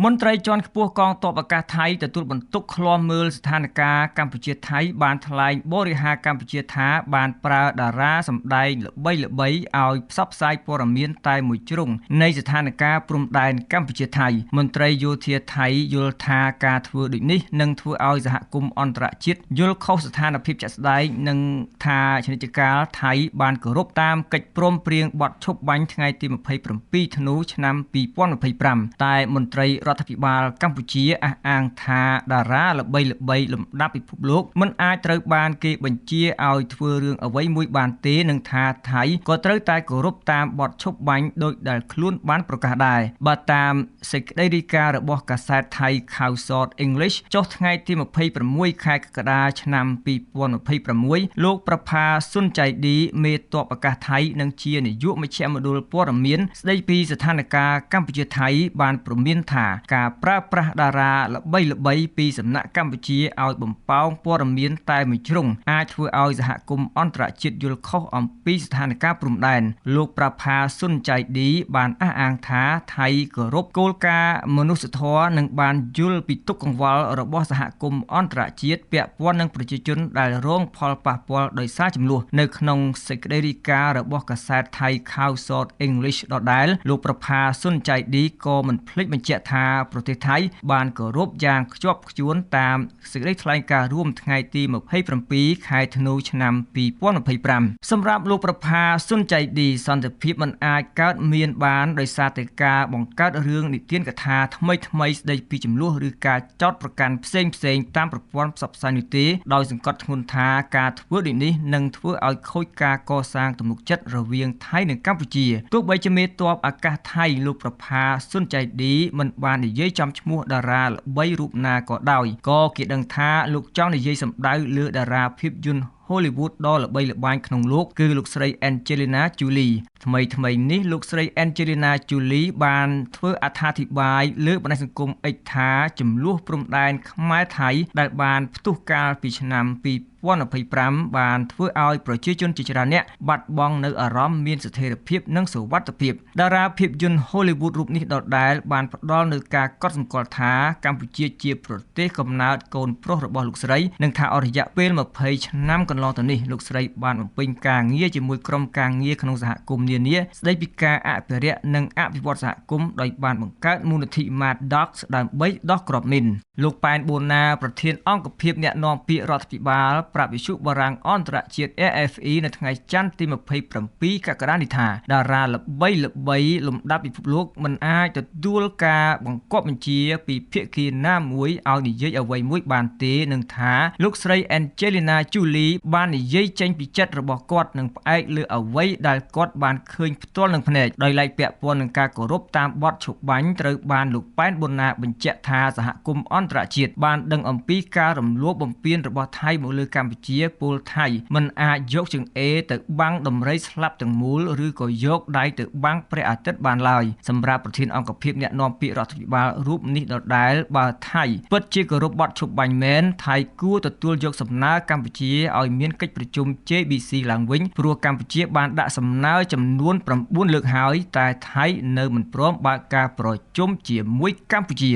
មន្ត្រីជាន់ខ្ពស់កងទ័ពអាកាសថៃទទួលបន្ទុកឃ្លាំមើលស្ថានភាពកម្ពុជាថៃបានថ្លែងបរិហារកម្ពុជាថាបានប្រើតារាសម្ដែងល្បីៗឲ្យផ្សព្វផ្សាយព័ត៌មានតែមួយជ្រុងនៃស្ថានភាពព្រំដែនកម្ពុជាថៃមន្ត្រីយោធាថៃយល់ថាការធ្វើដូចនេះនឹងធ្វើឲ្យសហគមន៍អន្តរជាតិយល់ខុសស្ថានភាពជាក់ស្ដែងនិងថាពាណិជ្ជការថៃបានគោរពតាមកិច្ចព្រមព្រៀងបទឈប់បាញ់ថ្ងៃទី27ធ្នូឆ្នាំ2025តែមន្ត្រីរដ្ឋាភិបាលកម្ពុជាអះអាងថាតារាល្បីៗលំដាប់ពិភពលោកមិនអាចត្រូវបានគេបញ្ជាឲ្យធ្វើរឿងអ្វីមួយបានទេនិងថាថៃក៏ត្រូវតែគោរពតាមបទឈប់បាញ់ដោយដែលខ្លួនបានប្រកាសដែរបើតាមសេចក្តីរាយការណ៍របស់កាសែតថៃ Khawsort English ចុះថ្ងៃទី26ខែកក្កដាឆ្នាំ2026លោកប្រផាសុនចៃឌីមេទ័ពអាកាសថៃនិងជានាយកមជ្ឈមណ្ឌលព័ត៌មានស្តីពីស្ថានភាពកម្ពុជាថៃបានព្រមានថាការប្រើប្រាស់តារាល្បីៗពីសំណាក់កម្ពុជាឲ្យបំផោងព័ត៌មានតែមួយជ្រុងអាចធ្វើឲ្យសហគមន៍អន្តរជាតិយល់ខុសអំពីស្ថានភាពព្រំដែនលោកប្រផាសុនចៃឌីបានអះអាងថាថៃគោរពគោលការណ៍មនុស្សធម៌និងបានយល់ពីទុក្ខកង្វល់របស់សហគមន៍អន្តរជាតិពាក់ព័ន្ធនឹងប្រជាជនដែលរងផលប៉ះពាល់ដោយសារចំនួននៅក្នុងសេចក្តីរាយការណ៍របស់កាសែតថៃ Khawsort English ដដែលលោកប្រផាសុនចៃឌីក៏មិនភ្លេចបញ្ជាក់ថាប្រទេសថៃបានគោរពយ៉ាងខ្ជាប់ខ្ជួនតាមសេចក្តីថ្លែងការណ៍រួមថ្ងៃទី27ខែធ្នូឆ្នាំ2025សម្រាប់លោកប្រផាសុនចៃឌីសន្តិភាពមិនអាចកើតមានបានដោយសារតែការបង្កើតរឿងនិទានកថាថ្មីស្ដីពីចំនួនឬការចោទប្រកាន់ផ្សេងតាមប្រព័ន្ធផ្សព្វផ្សាយនោះទេដោយសង្កត់ធ្ងន់ថាការធ្វើដូចនេះនឹងធ្វើឲ្យខូចការកសាងទំនុកចិត្តរវាងថៃនិងកម្ពុជាទោះបីជាមេទ័ពអាកាសថៃលោកប្រផាសុនចៃឌីមិនបាននិយាយចំឈ្មោះតារាល្បីរូបណាក៏ដោយក៏គេដឹងថាលោកចង់និយាយសម្ដៅលើតារាភាពយន្តHollywood ដ៏ល្បីល្បាញក្នុងលោកគឺលោកស្រី Angelina Jolie ថ្មីនេះលោកស្រី Angelina Jolie បានធ្វើអត្ថាធិប្បាយលើបណ្ដាញសង្គម X ថាចំនួនព្រំដែនខ្មែរថៃដែលបានផ្ទុះកាលពីឆ្នាំ2025បានធ្វើឲ្យប្រជាជនជាច្រើនអ្នកបាត់បង់នៅអារម្មណ៍មានស្ថិរភាពនិងសុវត្ថិភាពតារាភាពយន្ត Hollywood រូបនេះដដែលបានផ្ដល់នូវការកត់សម្គាល់ថាកម្ពុជាជាប្រទេសកំណើតកូនប្រុសរបស់លោកស្រីនិងថាអស់រយៈពេល20ឆ្នាំកន្លងទៅនេះលោកស្រីបានបំពេញការងារជាមួយក្រុមការងារក្នុងសហគមន៍នានាស្ដីពីការអភិរក្សនិងអភិវឌ្ឍសហគមន៍ដោយបានបង្កើតមូលនិធិ Mad Dogs ដើម្បីដោះគ្រាប់មីនលោកប៉ែនបូណាប្រធានអង្គភិបអ្នកនាំពាក្យរដ្ឋាភិបាលប្រាប់វិទ្យុបារាំងអន្តរជាតិ AFE នៅថ្ងៃច័ន្ទទី27កក្កដានេះថាតារាល្បីលំដាប់ពិភពលោកមិនអាចទទួលការបង្គាប់បញ្ជាពីភាគីណាមួយឲ្យនិយាយអ្វីមួយបានទេនឹងថាលោកស្រី Angelina Jolie បាននិយាយចេញពីចិត្តរបស់គាត់និងផ្អែកលើអ្វីដែលគាត់បានឃើញផ្ទាល់នឹងភ្នែកដោយឡែកពាក់ព័ន្ធនឹងការគោរពតាមបទឈប់បាញ់ត្រូវបានលោកប៉ែនបូណាបញ្ជាក់ថាសហគមន៍អន្តរជាតិបានដឹងអំពីការរំលោភបំពានរបស់ថៃមកលើកម្ពុជាពលថៃមិនអាចយកជើងអេទៅបាំងដំរីស្លាប់ទាំងមូលឬក៏យកដៃទៅបាំងព្រះអាទិត្យបានឡើយសម្រាប់ប្រធានអង្គភិបអ្នកនាំពាក្យរដ្ឋាភិបាលរូបនេះដដែលបើថៃពិតជាគោរពបទឈប់បាញ់មែនថៃគួរទទួលយកសំណើកម្ពុជាឲ្យមានកិច្ចប្រជុំ JBC ឡើងវិញព្រោះកម្ពុជាបានដាក់សំណើចំនួន9លើកហើយតែថៃនៅមិនព្រមបើកការប្រជុំជាមួយកម្ពុជា